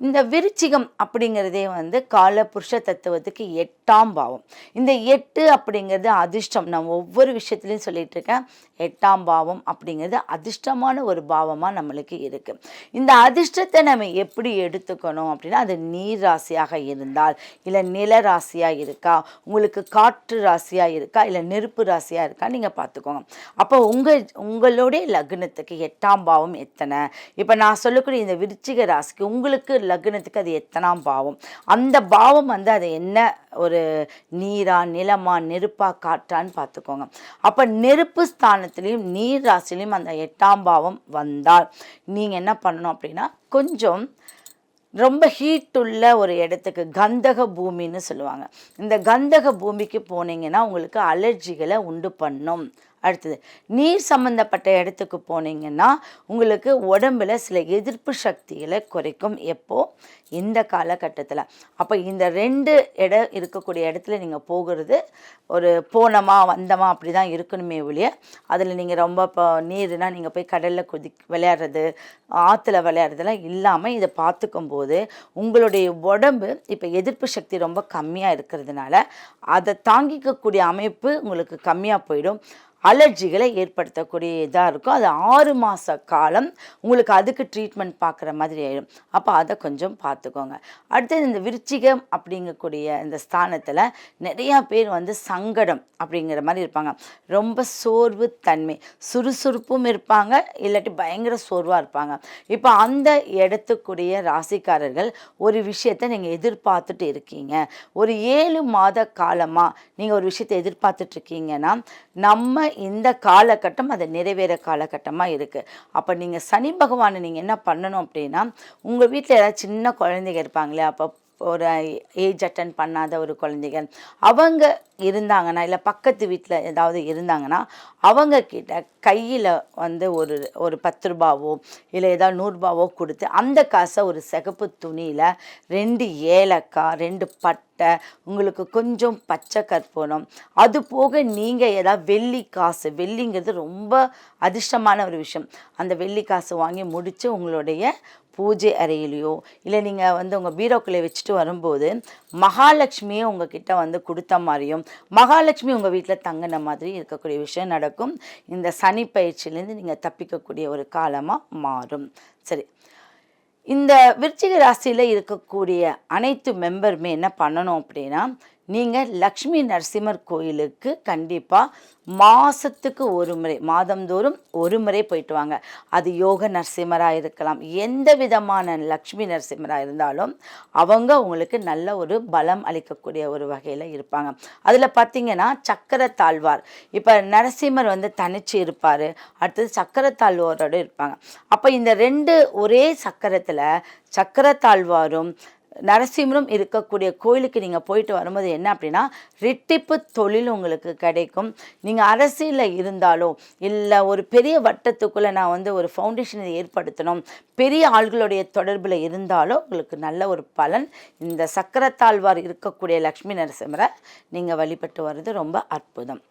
இந்த விருச்சிகம் அப்படிங்கிறதே வந்து காலபுருஷ தத்துவத்துக்கு 8ஆம் பாவம். இந்த 8 அப்படிங்கிறது அதிர்ஷ்டம். நான் ஒவ்வொரு விஷயத்துலையும் சொல்லிட்டு இருக்கேன். 8ஆம் பாவம் அப்படிங்கிறது அதிர்ஷ்டமான ஒரு பாவமா நம்மளுக்கு இருக்கு. இந்த அதிர்ஷ்டத்தை நம்ம எப்படி எடுத்துக்கணும் அப்படின்னா, அது நீர் ராசியாக இருந்தால், இல்லை நில ராசியா இருக்கா, உங்களுக்கு காற்று ராசியா இருக்கா, இல்லை நெருப்பு ராசியா இருக்கா, நீங்க பார்த்துக்கோங்க. அப்போ உங்களுடைய லக்னத்துக்கு 8ஆம் பாவம் எத்தனை? இப்போ நான் சொல்லக்கூடிய இந்த விருச்சிக ராசிக்கு உங்களுக்கு லக்னத்துக்கு அது எத்தனாம் பாவம், அந்த பாவம் வந்து அது என்ன ஒரு நீரா நிலமா நெருப்பா காற்றான்னு பார்த்துக்கோங்க. அப்போ நெருப்பு ஸ்தானத்திலையும் நீர் ராசிலையும் அந்த 8ஆம் பாவம் வந்தால் நீங்கள் என்ன பண்ணணும் அப்படின்னா, கொஞ்சம் ரொம்ப ஹீட் உள்ள ஒரு இடத்துக்கு கந்தக பூமின்னு சொல்லுவாங்க. இந்த கந்தக பூமிக்கு போனீங்கன்னா உங்களுக்கு அலர்ஜிகளை உண்டு பண்ணும். அடுத்தது நீர் சம்மந்தப்பட்ட இடத்துக்கு போனீங்கன்னா உங்களுக்கு உடம்புல சில எதிர்ப்பு சக்திகளை குறைக்கும். எப்போ? இந்த காலகட்டத்தில். அப்போ இந்த 2 இடம் இருக்கக்கூடிய இடத்துல நீங்கள் போகிறது ஒரு போனோமா வந்தோமா அப்படி தான் இருக்கணுமே ஒழிய, அதில் நீங்கள் ரொம்ப இப்போ நீர்னா நீங்கள் போய் கடலில் விளையாடுறது, ஆற்றுல விளையாடுறதுலாம் இல்லாமல் இதை பார்த்துக்கும் போது உங்களுடைய உடம்பு இப்போ எதிர்ப்பு சக்தி ரொம்ப கம்மியாக இருக்கிறதுனால அதை தாங்கிக்கக்கூடிய அமைப்பு உங்களுக்கு கம்மியாக போயிடும். அலர்ஜிகளை ஏற்படுத்தக்கூடிய இதாக இருக்கும். அது 6 மாத காலம் உங்களுக்கு அதுக்கு ட்ரீட்மெண்ட் பார்க்குற மாதிரி ஆயிடும். அப்போ அதை கொஞ்சம் பார்த்துக்கோங்க. அடுத்தது இந்த விருச்சிகம் அப்படிங்கக்கூடிய இந்த ஸ்தானத்தில் நிறையா பேர் வந்து சங்கடம் அப்படிங்கிற மாதிரி இருப்பாங்க. ரொம்ப சோர்வு தன்மை, சுறுசுறுப்பும் இருப்பாங்க, இல்லாட்டி பயங்கர சோர்வாக இருப்பாங்க. இப்போ அந்த இடத்துக்குரிய ராசிக்காரர்கள் ஒரு விஷயத்தை நீங்கள் எதிர்பார்த்துட்டு இருக்கீங்க. ஒரு 7 மாத காலமாக நீங்கள் ஒரு விஷயத்தை எதிர்பார்த்துட்டு இருக்கீங்கன்னா, நம்ம இந்த காலகட்டம் அது நிறைவேற காலகட்டமாக இருக்குது. அப்போ நீங்கள் சனி பகவானை நீங்கள் என்ன பண்ணணும் அப்படின்னா, உங்கள் வீட்டில் ஏதாவது சின்ன குழந்தைங்க இருப்பாங்களே, அப்போ ஒரு ஏஜ் அட்டன் பண்ணாத ஒரு குழந்தைகள் அவங்க இருந்தாங்கன்னா, இல்லை பக்கத்து வீட்டில் ஏதாவது இருந்தாங்கன்னா, அவங்க கிட்ட கையில் வந்து ஒரு 10 ரூபாவோ இல்லை ஏதாவது 100 ரூபாவோ கொடுத்து அந்த காசை ஒரு சிகப்பு துணியில் 2 ஏலக்காய், 2 பட்டை, உங்களுக்கு கொஞ்சம் பச்சை கற்பூரம், அது போக நீங்கள் ஏதாவது வெள்ளி காசு, வெள்ளிங்கிறது ரொம்ப அதிர்ஷ்டமான ஒரு விஷயம், அந்த வெள்ளி காசு வாங்கி முடித்து உங்களுடைய பூஜை அறையிலையோ இல்லை நீங்கள் வந்து உங்கள் பீரோக்குள்ளே வச்சுட்டு வரும்போது மகாலட்சுமியை உங்ககிட்ட வந்து கொடுத்த மாதிரியும், மகாலட்சுமி உங்கள் வீட்டில் தங்கின மாதிரி இருக்கக்கூடிய விஷயம் நடக்கும். இந்த சனி பயிற்சியிலேருந்து நீங்கள் தப்பிக்கக்கூடிய ஒரு காலமாக மாறும். சரி, இந்த விருச்சிக ராசியில் இருக்கக்கூடிய அனைத்து மெம்பருமே என்ன பண்ணணும் அப்படின்னா, நீங்கள் லக்ஷ்மி நரசிம்மர் கோயிலுக்கு கண்டிப்பாக மாதத்துக்கு ஒரு முறை, மாதந்தோறும் ஒரு முறை போயிட்டு வாங்க. அது யோக நரசிம்மராக இருக்கலாம், எந்த விதமான லக்ஷ்மி நரசிம்மராக இருந்தாலும் அவங்க உங்களுக்கு நல்ல ஒரு பலம் அளிக்கக்கூடிய ஒரு வகையில் இருப்பாங்க. அதில் பார்த்திங்கன்னா சக்கரத்தாழ்வார், இப்போ நரசிம்மர் வந்து தனிச்சு இருப்பார், அடுத்தது சக்கரத்தாழ்வாரோடு இருப்பாங்க. அப்போ இந்த 2 ஒரே சக்கரத்தில் சக்கரத்தாழ்வாரும் நரசிம்மரும் இருக்கக்கூடிய கோயிலுக்கு நீங்கள் போயிட்டு வரும்போது என்ன அப்படின்னா, ரெட்டிப்பு தொழில் உங்களுக்கு கிடைக்கும். நீங்கள் அரசியலில் இருந்தாலோ இல்லை ஒரு பெரிய வட்டத்துக்குள்ளே நான் வந்து ஒரு ஃபவுண்டேஷனை ஏற்படுத்தணும், பெரிய ஆள்களுடைய தொடர்பில் இருந்தாலோ உங்களுக்கு நல்ல ஒரு பலன். இந்த சக்கரத்தாழ்வார் இருக்கக்கூடிய லக்ஷ்மி நரசிம்மரை நீங்கள் வழிபட்டு வர்றது ரொம்ப அற்புதம்.